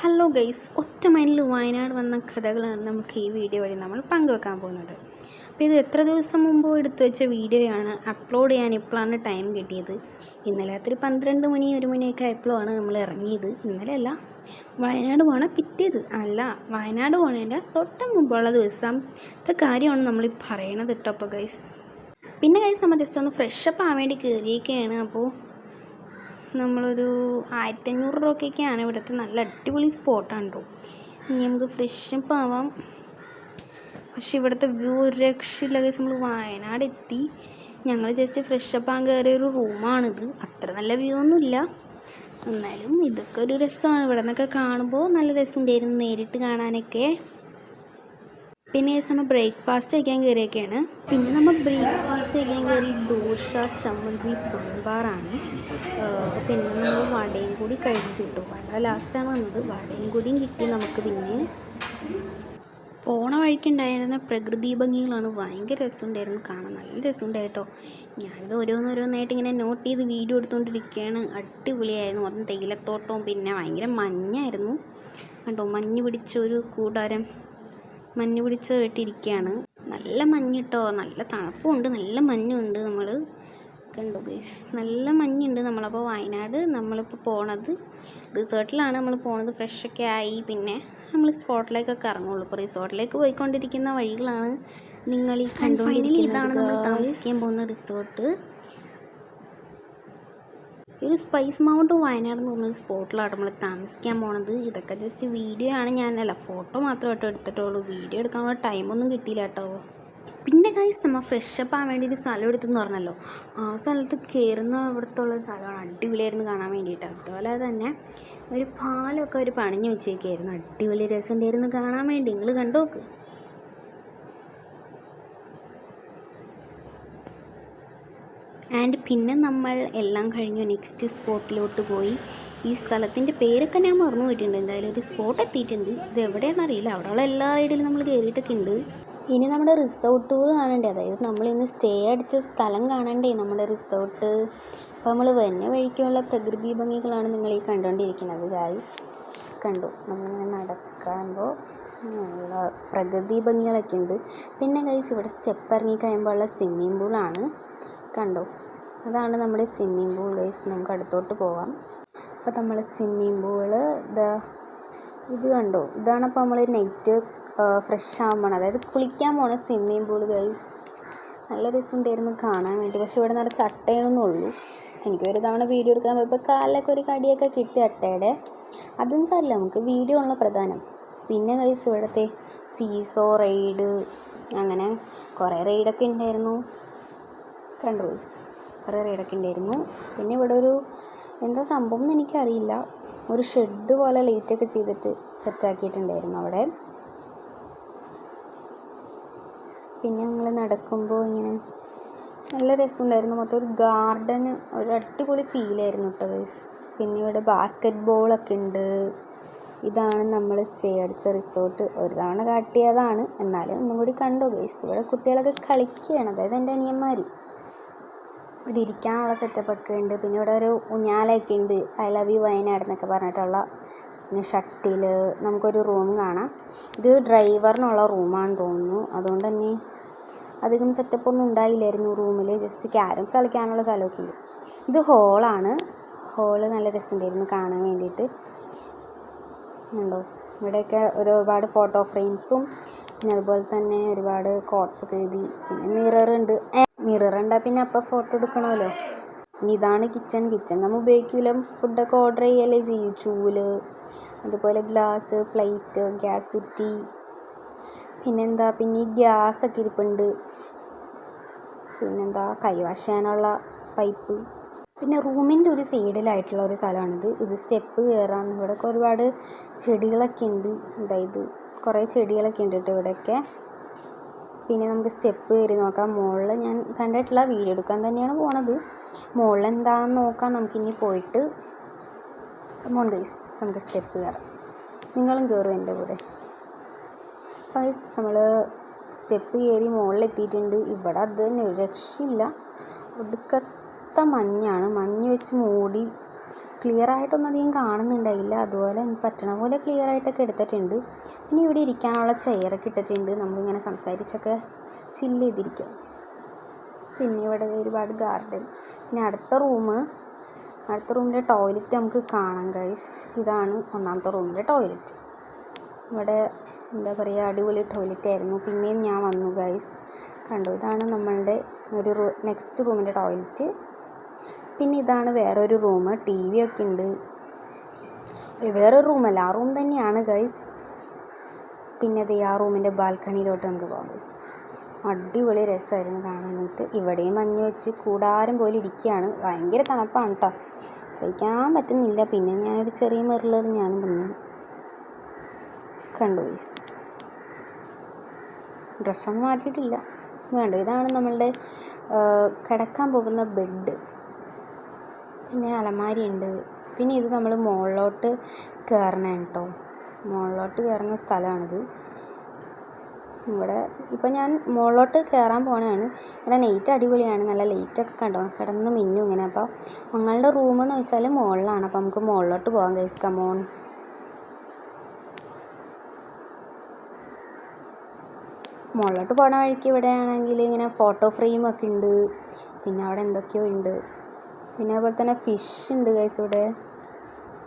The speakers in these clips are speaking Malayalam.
ഹലോ ഗൈസ്, ഒറ്റ മൈൻഡിൽ വയനാട് വന്ന കഥകളാണ് നമുക്ക് ഈ വീഡിയോ വഴി നമ്മൾ പങ്കുവെക്കാൻ പോകുന്നത്. അപ്പോൾ ഇത് എത്ര ദിവസം മുമ്പ് എടുത്തു വെച്ച വീഡിയോയാണ്. അപ്ലോഡ് ചെയ്യാൻ ഇപ്പോഴാണ് ടൈം കിട്ടിയത്. ഇന്നലെ രാത്രി 12 മണി 1 മണിയൊക്കെ ആയപ്പോഴാണ് നമ്മൾ ഇറങ്ങിയത്. ഇന്നലെയല്ല, വയനാട് പോണ പിറ്റേത് അല്ല, വയനാട് പോണതിൻ്റെ തൊട്ട് മുമ്പുള്ള ദിവസത്തെ കാര്യമാണ് നമ്മൾ പറയണത് കേട്ടോ. അപ്പോൾ ഗൈസ്, പിന്നെ ഗൈസ് നമ്മൾ ജസ്റ്റ് ഒന്ന് ഫ്രഷപ്പ് ആവാൻ വേണ്ടി കയറിയൊക്കെയാണ്. അപ്പോൾ നമ്മളൊരു 1500 രൂപയ്ക്കൊക്കെയാണ്. ഇവിടുത്തെ നല്ല അടിപൊളി സ്പോട്ടാണ് കേട്ടോ. ഇനി നമുക്ക് ഫ്രഷപ്പ് ആവാം. പക്ഷെ ഇവിടുത്തെ വ്യൂ ഒരു രക്ഷയില്ല ഗൈസ്. നമ്മൾ വയനാട് എത്തി, ഞങ്ങൾ ജസ്റ്റ് ഫ്രഷപ്പ് ആകാൻ കയറിയ ഒരു റൂമാണിത്. അത്ര നല്ല വ്യൂ ഒന്നുമില്ല, എന്നാലും ഇതൊക്കെ ഒരു രസമാണ്. ഇവിടെ നിന്നൊക്കെ കാണുമ്പോൾ നല്ല രസമുണ്ടായിരുന്നു നേരിട്ട് കാണാനൊക്കെ. പിന്നെ നമ്മൾ ബ്രേക്ക്ഫാസ്റ്റ് കഴിക്കാൻ കയറിയൊക്കെയാണ്. പിന്നെ നമ്മൾ ബ്രേക്ക്ഫാസ്റ്റ് കഴിക്കാൻ കയറി ദോശ, ചമ്മന്തി, സാമ്പാറാണ്. പിന്നെ നമ്മൾ വടയും കൂടി കഴിച്ചു കിട്ടും. വട ലാസ്റ്റാണ് വന്നത്. വടയും കൂടിയും കിട്ടി നമുക്ക്. പിന്നെ പോണ വഴിക്കുണ്ടായിരുന്ന പ്രകൃതി ഭംഗികളാണ്. ഭയങ്കര രസമുണ്ടായിരുന്നു കാണാൻ, നല്ല രസമുണ്ടായിട്ടോ. ഞാനിത് ഓരോന്നോരോന്നായിട്ട് ഇങ്ങനെ നോട്ട് ചെയ്ത് വീഡിയോ എടുത്തുകൊണ്ടിരിക്കുകയാണ്. അടിപൊളിയായിരുന്നു. മൊത്തം തേയിലത്തോട്ടവും പിന്നെ ഭയങ്കര മഞ്ഞായിരുന്നു കണ്ടോ. മഞ്ഞ് പിടിച്ചൊരു കൂടാരം, മഞ്ഞ് പിടിച്ച് കേട്ടിരിക്കുകയാണ്. നല്ല മഞ്ഞിട്ടോ, നല്ല തണുപ്പുണ്ട്, നല്ല മഞ്ഞുണ്ട്. നമ്മൾ കണ്ടു ഗൈസ്, നല്ല മഞ്ഞുണ്ട്. നമ്മളപ്പോൾ വയനാട് നമ്മളിപ്പോൾ പോണത് റിസോർട്ടിലാണ് നമ്മൾ പോണത്. ഫ്രഷൊക്കെ ആയി പിന്നെ നമ്മൾ സ്പോട്ടിലേക്കൊക്കെ ഇറങ്ങുള്ളൂ. ഇപ്പോൾ റിസോർട്ടിലേക്ക് പോയിക്കൊണ്ടിരിക്കുന്ന വഴികളാണ് നിങ്ങൾ ഈ കണ്ടുകൊണ്ടിരിക്കുന്നത്. ഇതാണ് നമ്മൾ താമസിക്കാൻ പോകുന്ന റിസോർട്ട്. ഒരു സ്പൈസ് മൗണ്ട് വയനാട് എന്ന് പറഞ്ഞൊരു സ്പോട്ടിലാണ് നമ്മൾ താമസിക്കാൻ പോണത്. ഇതൊക്കെ ജസ്റ്റ് വീഡിയോ ആണ്, ഞാനല്ല ഫോട്ടോ മാത്രമായിട്ടോ എടുത്തിട്ടുള്ളൂ. വീഡിയോ എടുക്കാനുള്ള ടൈമൊന്നും കിട്ടിയില്ല കേട്ടോ. പിന്നെ ഗൈസ്, നമ്മൾ ഫ്രഷപ്പ് ആവാൻ വേണ്ടി ഒരു സ്ഥലം എടുത്തെന്ന് പറഞ്ഞല്ലോ. ആ സ്ഥലത്ത് കയറുന്ന ഇവിടുത്തുള്ള സ്ഥലമാണ്. അടിപൊളിയായിരുന്നു കാണാൻ വേണ്ടിയിട്ട്. അതുപോലെ തന്നെ ഒരു പാലമൊക്കെ ഒരു പണിഞ്ഞ് വെച്ചേക്കായിരുന്നു. അടിപൊളി രസമുണ്ടായിരുന്നു കാണാൻ വേണ്ടി. നിങ്ങൾ കണ്ടു നോക്ക്. ആൻഡ് പിന്നെ നമ്മൾ എല്ലാം കഴിഞ്ഞു നെക്സ്റ്റ് സ്പോട്ടിലോട്ട് പോയി. ഈ സ്ഥലത്തിൻ്റെ പേരൊക്കെ ഞാൻ മറന്നു പോയിട്ടുണ്ട്. എന്തായാലും ഒരു സ്പോട്ട് എത്തിയിട്ടുണ്ട്. ഇത് എവിടെയാണെന്നറിയില്ല. അവിടെയുള്ള എല്ലാ റൈഡിലും നമ്മൾ കയറിയിട്ടൊക്കെ ഉണ്ട്. ഇനി നമ്മുടെ റിസോർട്ട് ടൂർ കാണണ്ടേ, അതായത് നമ്മളിന്ന് സ്റ്റേ അടിച്ച സ്ഥലം കാണണ്ടേ നമ്മുടെ റിസോർട്ട്. അപ്പോൾ നമ്മൾ വരുന്ന വഴിക്കുള്ള പ്രകൃതി ഭംഗികളാണ് നിങ്ങൾ ഈ കണ്ടുകൊണ്ടിരിക്കുന്നത് ഗായ്സ്. കണ്ടു, നമ്മളിങ്ങനെ നടക്കുമ്പോൾ നല്ല പ്രകൃതി ഭംഗികളൊക്കെ ഉണ്ട്. പിന്നെ ഗൈസ്, ഇവിടെ സ്റ്റെപ്പ് ഇറങ്ങി കഴിയുമ്പോഴുള്ള സ്വിമ്മിംഗ് പൂളാണ്. കണ്ടോ, അതാണ് നമ്മുടെ സ്വിമ്മിംഗ് പൂൾ ഗൈസ്. നമുക്ക് അടുത്തോട്ട് പോവാം. അപ്പോൾ നമ്മൾ സ്വിമ്മിംഗ് പൂള് ഇത് കണ്ടോ, ഇതാണപ്പോൾ നമ്മൾ നൈറ്റ് ഫ്രഷ് ആകാൻ അതായത് കുളിക്കാൻ പോണ സ്വിമ്മിംഗ് പൂൾ ഗൈസ്. നല്ല രസമുണ്ടായിരുന്നു കാണാൻ വേണ്ടി. പക്ഷേ ഇവിടെ നിറച്ച് അട്ടയാണെന്നുള്ളൂ. എനിക്ക് ഒരു തവണ വീഡിയോ എടുക്കാൻ പോയപ്പോൾ കാലിലൊക്കെ ഒരു കടിയൊക്കെ കിട്ടി അട്ടയുടെ. അതൊന്നും സാരില്ല, നമുക്ക് വീഡിയോ ഉള്ള പ്രധാനം. പിന്നെ ഗൈസ്, ഇവിടുത്തെ സീസോ റൈഡ്, അങ്ങനെ കുറേ റൈഡൊക്കെ ഉണ്ടായിരുന്നു. കണ്ടു ഗൈസ്, കുറേ റൈഡൊക്കെ ഉണ്ടായിരുന്നു. പിന്നെ ഇവിടെ ഒരു എന്താ സംഭവം എന്ന് എനിക്കറിയില്ല, ഒരു ഷെഡ് പോലെ ലൈറ്റൊക്കെ ചെയ്തിട്ട് സെറ്റാക്കിയിട്ടുണ്ടായിരുന്നു അവിടെ. പിന്നെ നമ്മൾ നടക്കുമ്പോൾ ഇങ്ങനെ നല്ല രസമുണ്ടായിരുന്നു. മൊത്തം ഒരു ഗാർഡന്, ഒരു അടിപൊളി ഫീലായിരുന്നു കേട്ടോ ഗൈസ്. പിന്നെ ഇവിടെ ബാസ്കറ്റ് ബോളൊക്കെ ഉണ്ട്. ഇതാണ് നമ്മൾ സ്റ്റേ അടിച്ച റിസോർട്ട്. ഒരു തവണ കാട്ടിയതാണ്, എന്നാലും ഒന്നും കൂടി കണ്ടു ഗൈസ്. ഇവിടെ കുട്ടികളൊക്കെ കളിക്കുകയാണ്, അതായത് എൻ്റെ അനിയന്മാർ. ഇവിടെ ഇരിക്കാനുള്ള സെറ്റപ്പൊക്കെ ഉണ്ട്. പിന്നെ ഇവിടെ ഒരു ഊഞ്ഞാലൊക്കെ ഉണ്ട്, ഐ ലവ് യു വയനാട് എന്നൊക്കെ പറഞ്ഞിട്ടുള്ള. പിന്നെ ഷട്ടിൽ, നമുക്കൊരു റൂം കാണാം. ഇത് ഡ്രൈവറിനുള്ള റൂമാണെന്ന് തോന്നുന്നു. അതുകൊണ്ട് തന്നെ അധികം സെറ്റപ്പൊന്നും ഉണ്ടായില്ലായിരുന്നു റൂമിൽ. ജസ്റ്റ് ക്യാരംസ് കളിക്കാനുള്ള സ്ഥലമൊക്കെ ഉണ്ട്. ഇത് ഹോളാണ്. ഹോള് നല്ല രസമുണ്ടായിരുന്നു കാണാൻ വേണ്ടിയിട്ട്. ഉണ്ടോ, ഇവിടെയൊക്കെ ഒരുപാട് ഫോട്ടോ ഫ്രെയിംസും പിന്നെ അതുപോലെ തന്നെ ഒരുപാട് കോട്ട്സൊക്കെ എഴുതി. പിന്നെ മിററുണ്ട്. മിററുണ്ടാ പിന്നെ അപ്പം ഫോട്ടോ എടുക്കണമല്ലോ. ഇനി ഇതാണ് കിച്ചൺ. നമ്മൾ ഉപയോഗിക്കില്ല, ഫുഡൊക്കെ ഓർഡർ ചെയ്യല്ലേ ചെയ്യും. ചൂല്, അതുപോലെ ഗ്ലാസ്, പ്ലേറ്റ്, ഗ്യാസ് കുറ്റി, പിന്നെന്താ, പിന്നെ ഈ ഗ്യാസൊക്കെ ഇരിപ്പുണ്ട്. പിന്നെന്താ, കൈവാശാനുള്ള പൈപ്പ്. പിന്നെ റൂമിൻ്റെ ഒരു സൈഡിലായിട്ടുള്ള ഒരു സ്ഥലമാണിത്. ഇത് സ്റ്റെപ്പ് കയറാൻ. ഇവിടെയൊക്കെ ഒരുപാട് ചെടികളൊക്കെ ഉണ്ട്. അതായത് കുറേ ചെടികളൊക്കെ ഉണ്ട് കേട്ടോ ഇവിടെയൊക്കെ. പിന്നെ നമുക്ക് സ്റ്റെപ്പ് കയറി നോക്കാം. മുകളിൽ ഞാൻ കണ്ടിട്ടില്ല, വീഡിയോ എടുക്കാൻ തന്നെയാണ് പോണത്. മുകളിൽ എന്താണെന്ന് നോക്കാം നമുക്കിനി പോയിട്ട്. കമോൺ ഗൈസ്, നമുക്ക് സ്റ്റെപ്പ് കയറാം. നിങ്ങളും കയറും എൻ്റെ കൂടെ. ഗൈസ്, നമ്മൾ സ്റ്റെപ്പ് കയറി മുകളിലെത്തിയിട്ടുണ്ട്. ഇവിടെ അത് തന്നെ ഒരു രക്ഷയില്ല, ഒടുക്കത്തെ മഞ്ഞാണ്. മഞ്ഞ് വെച്ച് മൂടി ക്ലിയർ ആയിട്ടൊന്നും അധികം കാണുന്നുണ്ടായില്ല. അതുപോലെ എനിക്ക് പറ്റണ പോലെ ക്ലിയർ ആയിട്ടൊക്കെ എടുത്തിട്ടുണ്ട്. പിന്നെ ഇവിടെ ഇരിക്കാനുള്ള ചെയറൊക്കെ ഇട്ടിട്ടുണ്ട്, നമുക്കിങ്ങനെ സംസാരിച്ചൊക്കെ ചില്ല് ചെയ്തിരിക്കാം. പിന്നെ ഇവിടെ ഒരുപാട് ഗാർഡൻ. പിന്നെ അടുത്ത റൂമിൻ്റെ ടോയ്ലറ്റ് നമുക്ക് കാണാം ഗൈസ്. ഇതാണ് ഒന്നാമത്തെ റൂമിൻ്റെ ടോയ്ലറ്റ്. ഇവിടെ എന്താ പറയുക, അടിപൊളി ടോയ്ലറ്റ് ആയിരുന്നു. പിന്നെയും ഞാൻ വന്നു ഗൈസ്, കണ്ടു. ഇതാണ് നമ്മളുടെ നെക്സ്റ്റ് റൂമിൻ്റെ ടോയ്ലറ്റ്. പിന്നെ ഇതാണ് വേറൊരു റൂം, ടി വി ഒക്കെ ഉണ്ട്. വേറൊരു റൂമല്ല, ആ റൂം തന്നെയാണ് ഗൈസ്. പിന്നെ അത് ആ റൂമിൻ്റെ ബാൽക്കണിയിലോട്ട് നമുക്ക് പോകാം ഗൈസ്. അടിപൊളി രസമായിരുന്നു കാണാനായിട്ട്. ഇവിടെയും മഞ്ഞ് വെച്ച് കൂടാരം പോലെ ഇരിക്കുകയാണ്. ഭയങ്കര തണുപ്പാണ് കേട്ടോ, സഹിക്കാൻ പറ്റുന്നില്ല. പിന്നെ ഞാനൊരു ചെറിയ മിററിൽ ഞാനും വന്നു, കണ്ടു ഗൈസ്. ഡ്രസ്സൊന്നും മാറ്റിയിട്ടില്ല, കണ്ടു. ഇതാണ് നമ്മളുടെ കിടക്കാൻ പോകുന്ന ബെഡ്. പിന്നെ അലമാരി ഉണ്ട്. പിന്നെ ഇത് നമ്മൾ മുകളിലോട്ട് കയറണം കേട്ടോ, മുകളിലോട്ട് കയറുന്ന സ്ഥലമാണിത്. ഇവിടെ ഇപ്പം ഞാൻ മുകളിലോട്ട് കയറാൻ പോകണതാണ്. ഇവിടെ നെയ്റ്റ് അടിപൊളിയാണ്, നല്ല ലൈറ്റൊക്കെ കണ്ടോ, കിടന്ന് മിന്നും ഇങ്ങനെ. അപ്പോൾ ഞങ്ങളുടെ റൂമെന്ന് വെച്ചാൽ മുകളിലാണ്. അപ്പോൾ നമുക്ക് മുകളിലോട്ട് പോകാം ഗൈസ്, കമോൺ. മുകളിലോട്ട് പോകണ വഴിക്ക് ഇവിടെ ആണെങ്കിൽ ഇങ്ങനെ ഫോട്ടോ ഫ്രെയിമൊക്കെ ഉണ്ട്. പിന്നെ അവിടെ എന്തൊക്കെയോ ഉണ്ട്. പിന്നെ അതുപോലെ തന്നെ ഫിഷ് ഉണ്ട് ഗൈസ്, ഇവിടെ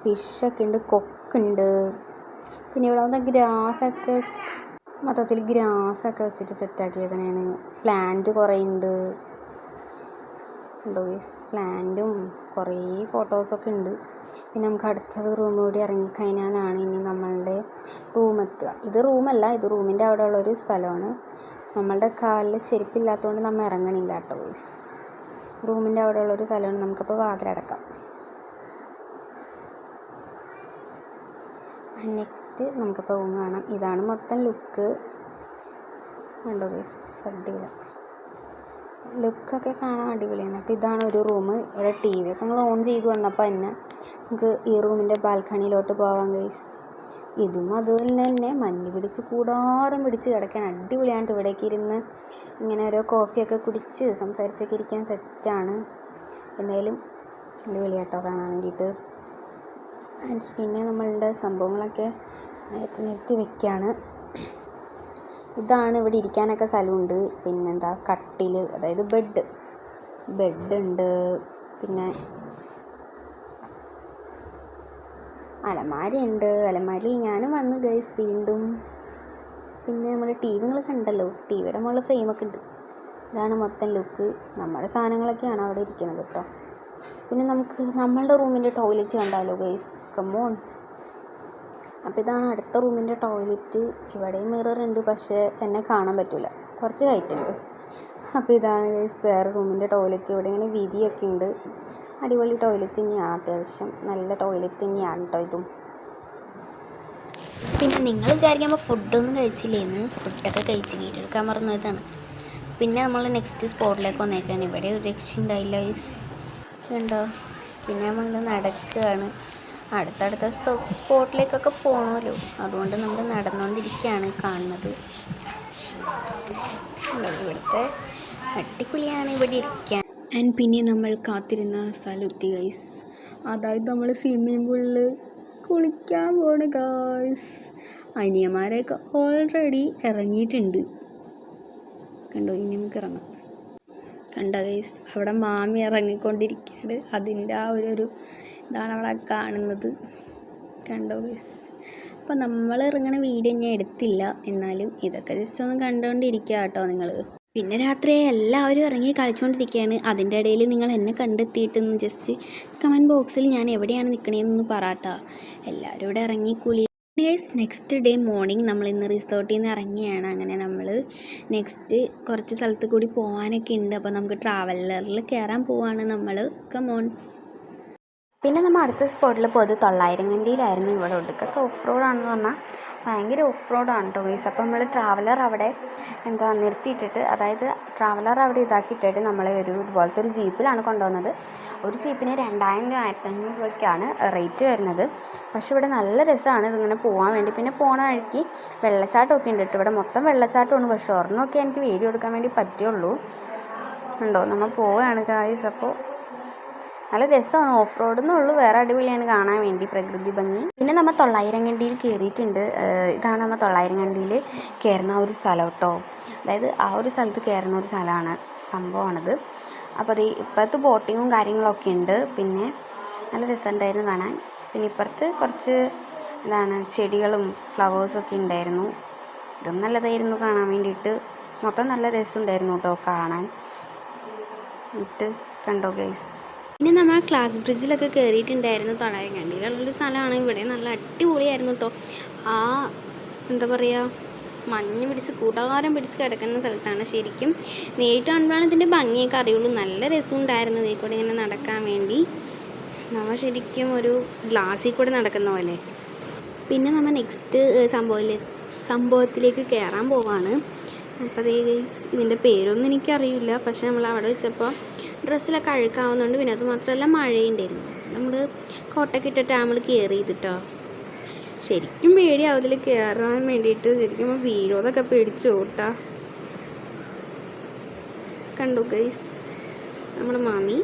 ഫിഷൊക്കെ ഉണ്ട്, കൊക്കുണ്ട്. പിന്നെ ഇവിടെ വന്ന ഗ്രാസൊക്കെ വെച്ചിട്ട് മൊത്തത്തിൽ ഗ്രാസൊക്കെ വെച്ചിട്ട് സെറ്റാക്കിയേക്കണേണ്. പ്ലാന്റ് കുറേ ഉണ്ട് ഗൈസ്, പ്ലാന്റും കുറേ ഫോട്ടോസൊക്കെ ഉണ്ട്. പിന്നെ നമുക്ക് അടുത്തത് റൂം കൂടി ഇറങ്ങിക്കഴിഞ്ഞാലാണ് ഇനി നമ്മളുടെ റൂമെത്തുക. ഇത് റൂമല്ല, ഇത് റൂമിൻ്റെ അവിടെ ഉള്ളൊരു സ്ഥലമാണ്. നമ്മളുടെ കാലിൽ ചെരുപ്പില്ലാത്തതുകൊണ്ട് നമ്മൾ ഇറങ്ങണില്ല കേട്ടോ ഗൈസ്. റൂമിൻ്റെ അവിടെ ഉള്ളൊരു സ്ഥലമാണ്. നമുക്കപ്പോൾ വാതിലടക്കാം. നെക്സ്റ്റ് നമുക്കിപ്പോൾ റൂം കാണാം. ഇതാണ് മൊത്തം ലുക്ക്, കണ്ടോ ഗൈസ്, അടിപൊളി ലുക്കൊക്കെ കാണാൻ അടിപൊളിയാണ്. അപ്പോൾ ഇതാണ് ഒരു റൂം. ഇവിടെ ടി വി ഒക്കെ നമ്മൾ ഓൺ ചെയ്ത് വന്നപ്പോൾ തന്നെ നമുക്ക് ഈ റൂമിൻ്റെ ബാൽക്കണിയിലോട്ട് പോവാം ഗൈസ്. ഇതും അതുപോലെ തന്നെ മഞ്ഞ് പിടിച്ച് കൂടാരം പിടിച്ച് കിടക്കാൻ അടിപൊളിയാണ്. ഇവിടേക്ക് ഇരുന്ന് ഇങ്ങനെ ഓരോ കോഫിയൊക്കെ കുടിച്ച് സംസാരിച്ചൊക്കെ ഇരിക്കാൻ സെറ്റാണ്. എന്തായാലും അടിപൊളിയാട്ടോ കാണാൻ വേണ്ടിയിട്ട്. പിന്നെ നമ്മളുടെ സംഭവങ്ങളൊക്കെ നിരത്തി വെക്കുകയാണ്. ഇതാണ് ഇവിടെ ഇരിക്കാനൊക്കെ സ്ഥലമുണ്ട്. പിന്നെന്താ, കട്ടിൽ, അതായത് ബെഡുണ്ട്. പിന്നെ അലമാരി ഉണ്ട്. അലമാരിയിൽ ഞാനും വന്നു ഗൈസ് വീണ്ടും. പിന്നെ നമ്മുടെ ടി വി നിങ്ങൾ കണ്ടല്ലോ, ടി വിയുടെ മുകളിൽ ഫ്രെയിമൊക്കെ ഉണ്ട്. ഇതാണ് മൊത്തം ലുക്ക്. നമ്മുടെ സാധനങ്ങളൊക്കെയാണ് അവിടെ ഇരിക്കുന്നത് കേട്ടോ. പിന്നെ നമുക്ക് നമ്മളുടെ റൂമിൻ്റെ ടോയ്ലറ്റ് കണ്ടാലോ ഗൈസ്, കമോൺ. അപ്പോൾ ഇതാണ് അടുത്ത റൂമിൻ്റെ ടോയ്ലറ്റ്. ഇവിടെയും മിറർ ഉണ്ട്, പക്ഷേ എന്നെ കാണാൻ പറ്റില്ല, കുറച്ച് ഹൈറ്റ് ഉണ്ട്. അപ്പോൾ ഇതാണ് ഗൈസ് വേറെ റൂമിൻ്റെ ടോയ്ലറ്റ്. ഇവിടെ ഇങ്ങനെ വിരിയൊക്കെ ഉണ്ട്. അടിപൊളി ടോയ്ലറ്റ് തന്നെയാണ്, അത്യാവശ്യം നല്ല ടോയ്ലറ്റ് തന്നെയാണ് കേട്ടോ ഇതും. പിന്നെ നിങ്ങൾ വിചാരിക്കുമ്പോൾ ഫുഡൊന്നും കഴിച്ചില്ലേന്ന്, ഫുഡൊക്കെ കഴിച്ച് വീഡിയോ എടുക്കാൻ മറന്നതാണ്. പിന്നെ നമ്മൾ നെക്സ്റ്റ് സ്പോട്ടിലേക്ക് വന്നേക്കാണ്. ഇവിടെ ഒരു രക്ഷയുണ്ടായില്ല ഗൈസ്, കണ്ടോ. പിന്നെ നമ്മൾ നടക്കുകയാണ്, അടുത്തടുത്ത സ്പോട്ടിലേക്കൊക്കെ പോകണമല്ലോ, അതുകൊണ്ട് നമ്മൾ നടന്നുകൊണ്ടിരിക്കുകയാണ് കാണുന്നത്. ഇവിടുത്തെ അടിപൊളിയാണ് ഇവിടെ ഇരിക്കാൻ. ആൻഡ് പിന്നെ നമ്മൾ കാത്തിരുന്ന സ്ഥലത്തി ഗൈസ്, അതായത് നമ്മൾ സ്വിമ്മിംഗ് പൂളിൽ കുളിക്കാൻ പോണ് ഗൈസ്. അനിയന്മാരൊക്കെ ഓൾറെഡി ഇറങ്ങിയിട്ടുണ്ട്, കണ്ടോ. ഇനി നമുക്ക് ഇറങ്ങാം. കണ്ടോ ഗൈസ്, അവിടെ മാമി ഇറങ്ങിക്കൊണ്ടിരിക്കുകയാണ്. അതിൻ്റെ ആ ഒരു ഇതാണ് അവിടെ കാണുന്നത്, കണ്ടോ ഗൈസ്. അപ്പോൾ നമ്മൾ ഇറങ്ങണ വീഡിയോ ഞാൻ എടുത്തില്ല, എന്നാലും ഇതൊക്കെ ജസ്റ്റ് ഒന്ന് കണ്ടുകൊണ്ടിരിക്കുക കേട്ടോ നിങ്ങൾ. പിന്നെ രാത്രി എല്ലാവരും ഇറങ്ങി കളിച്ചുകൊണ്ടിരിക്കുകയാണ്. അതിൻ്റെ ഇടയിൽ നിങ്ങൾ എന്നെ കണ്ടെത്തിയിട്ടൊന്ന് ജസ്റ്റ് കമൻറ്റ് ബോക്സിൽ ഞാൻ എവിടെയാണ് നിൽക്കണേന്നൊന്ന് പറയാട്ടോ. എല്ലാവരും ഇവിടെ ഇറങ്ങി ഗൈസ്. നെക്സ്റ്റ് ഡേ മോർണിംഗ് നമ്മൾ ഇന്ന് റിസോർട്ടിൽ നിന്ന് ഇറങ്ങിയാണ്. അങ്ങനെ നമ്മൾ നെക്സ്റ്റ് കുറച്ച് സ്ഥലത്ത് കൂടി പോകാനൊക്കെ ഉണ്ട്. അപ്പോൾ നമുക്ക് ട്രാവലറിൽ കയറാൻ പോവാണ് നമ്മൾ, കമോൺ. പിന്നെ നമ്മൾ അടുത്ത സ്പോട്ടിൽ പോയത് 900 കണ്ടിയിലായിരുന്നു. ഇവിടെ ഒടുക്കത്തെ ഓഫ് റോഡാണെന്ന് പറഞ്ഞാൽ ഭയങ്കര ഓഫ് റോഡാണ് കേട്ടോ ഗൈസ്. അപ്പോൾ നമ്മൾ ട്രാവലർ അവിടെ നിർത്തിയിട്ടിട്ട്, അതായത് ട്രാവലർ അവിടെ ഇതാക്കിയിട്ടിട്ട് നമ്മളെ ഇതുപോലത്തെ ഒരു ജീപ്പിലാണ് കൊണ്ടുവന്നത്. ഒരു ജീപ്പിന് 2000 1500 രൂപയ്ക്കാണ് റേറ്റ് വരുന്നത്. പക്ഷേ ഇവിടെ നല്ല രസമാണ് ഇതിങ്ങനെ പോകാൻ വേണ്ടി. പിന്നെ പോണ വഴിക്ക് വെള്ളച്ചാട്ടമൊക്കെ ഉണ്ട് കേട്ടോ. ഇവിടെ മൊത്തം വെള്ളച്ചാട്ടമാണ്, പക്ഷേ ഒരെണ്ണമൊക്കെ എനിക്ക് വീഡിയോ എടുക്കാൻ വേണ്ടി പറ്റുള്ളൂ. ഉണ്ടോ, നമ്മൾ പോവുകയാണ് ഗൈസ്. അപ്പോൾ നല്ല രസമാണ്. ഓഫ് റോഡ് എന്നുള്ളൂ, വേറെ അടിപൊളിയാണ് കാണാൻ വേണ്ടി പ്രകൃതി ഭംഗി. പിന്നെ നമ്മൾ 9,000 കണ്ടിയിൽ കയറിയിട്ടുണ്ട്. ഇതാണ് നമ്മൾ 9,000 കണ്ടിയിൽ കയറുന്ന ഒരു സ്ഥലം കേട്ടോ. അതായത് ആ ഒരു സ്ഥലത്ത് കയറുന്ന ഒരു സ്ഥലമാണ്, സംഭവമാണിത്. അപ്പോൾ അത് ഇപ്പോഴത്തെ ബോട്ടിങ്ങും കാര്യങ്ങളൊക്കെ ഉണ്ട്. പിന്നെ നല്ല രസമുണ്ടായിരുന്നു കാണാൻ. പിന്നെ ഇപ്പുറത്ത് കുറച്ച് ചെടികളും ഫ്ലവേഴ്സൊക്കെ ഉണ്ടായിരുന്നു. ഇതും നല്ലതായിരുന്നു കാണാൻ വേണ്ടിയിട്ട്. മൊത്തം നല്ല രസമുണ്ടായിരുന്നു കേട്ടോ കാണാൻ. കണ്ടോ ഗൈസ്. പിന്നെ നമ്മൾ ക്ലാസ് ബ്രിഡ്ജിലൊക്കെ കയറിയിട്ടുണ്ടായിരുന്നു. 9,000 കണ്ടിയിലുള്ളൊരു സ്ഥലമാണ്. ഇവിടെ നല്ല അടിപൊളിയായിരുന്നു കേട്ടോ. ആ എന്താ പറയുക, മഞ്ഞ് പിടിച്ച് കൂടാരം പിടിച്ച് കിടക്കുന്ന സ്ഥലത്താണ്. ശരിക്കും നേരിട്ട് കാണുമ്പോഴാണ് ഇതിൻ്റെ ഭംഗിയൊക്കെ അറിയുള്ളൂ. നല്ല രസമുണ്ടായിരുന്നു ഇതിൽ കൂടെ ഇങ്ങനെ നടക്കാൻ വേണ്ടി. നമ്മൾ ശരിക്കും ഒരു ഗ്ലാസ്സിൽ കൂടെ നടക്കുന്ന പോലെ. പിന്നെ നമ്മൾ നെക്സ്റ്റ് സംഭവത്തിലേക്ക് കയറാൻ പോവാണ്. അപ്പോൾ അതേ ഗൈസ്, ഇതിൻ്റെ പേരൊന്നും എനിക്കറിയില്ല. പക്ഷെ നമ്മൾ അവിടെ വെച്ചപ്പോൾ ഡ്രസ്സിലൊക്കെ അഴുക്കാവുന്നുണ്ട്. പിന്നെ അത് മാത്രമല്ല മഴയുണ്ടായിരുന്നു. നമ്മൾ കോട്ടൊക്കെ ഇട്ടിട്ട് നമ്മൾ കയറിയിട്ടോ. ശരിക്കും പേടിയാവും ഇതിൽ കയറാൻ വേണ്ടിയിട്ട്. ശരിക്കും വീഴോതൊക്കെ പേടിച്ചു ഓട്ടാ. കണ്ടു ഗൈസ്, നമ്മുടെ മാമി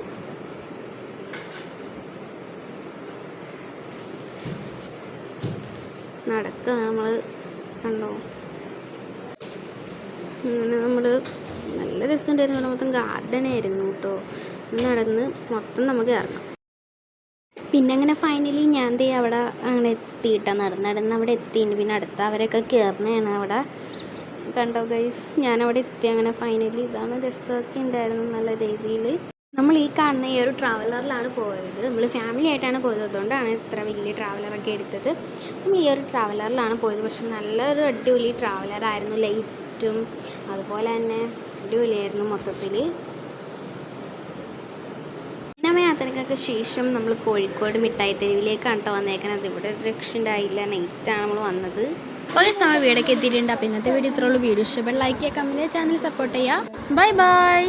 നടക്കുക. നമ്മൾ കണ്ടോ, അങ്ങനെ നമ്മൾ നല്ല രസമുണ്ടായിരുന്നു. മൊത്തം ഗാർഡനായിരുന്നു കേട്ടോ. നടന്ന് മൊത്തം നമുക്ക് ഇറങ്ങാം. പിന്നെ അങ്ങനെ ഫൈനലി ഞാൻ അവിടെ അങ്ങനെ എത്തിയിട്ടാ. നടന്ന് അവിടെ എത്തിയിട്ടുണ്ട്. പിന്നെ അടുത്ത അവരൊക്കെ കയറണതാണ് അവിടെ. കണ്ടോ ഗൈസ്, ഞാനവിടെ എത്തി. അങ്ങനെ ഫൈനലി ഇതാണ്, രസമൊക്കെ ഉണ്ടായിരുന്നു നല്ല രീതിയിൽ. നമ്മൾ ഈ കാണുന്ന ഈ ഒരു ട്രാവലറിലാണ് പോയത്. നമ്മൾ ഫാമിലി ആയിട്ടാണ് പോയത്, അതുകൊണ്ടാണ് ഇത്ര വലിയ ട്രാവലറൊക്കെ എടുത്തത്. നമ്മൾ ഈ ഒരു ട്രാവലറിലാണ് പോയത്. പക്ഷെ നല്ലൊരു അടിപൊളി ട്രാവലറായിരുന്നു. ലൈറ്റും അതുപോലെ തന്നെ അടിപൊളിയായിരുന്നു മൊത്തത്തിൽ. പിന്നെ യാത്രയ്ക്കൊക്കെ ശേഷം നമ്മൾ കോഴിക്കോട് മിഠായി തെരുവിലേക്കാണ് കേട്ടോ വന്നേക്കുന്നത്. ഇവിടെ ഒരു രക്ഷ ഉണ്ടായില്ല, നൈറ്റാണ് നമ്മൾ വന്നത്. ഓരോ സമയം വീടൊക്കെ എത്തിയിട്ടുണ്ട്. അപ്പോൾ ഇന്നത്തെ വീഡിയോ ഇത്രയുള്ളൂ. വീഡിയോ ഇഷ്ടപ്പെട്ട ലൈക്ക് ചെയ്യുക, കമൻറ്റ് ചെയ്യുക, ചാനൽ സപ്പോർട്ട് ചെയ്യുക. Bye bye.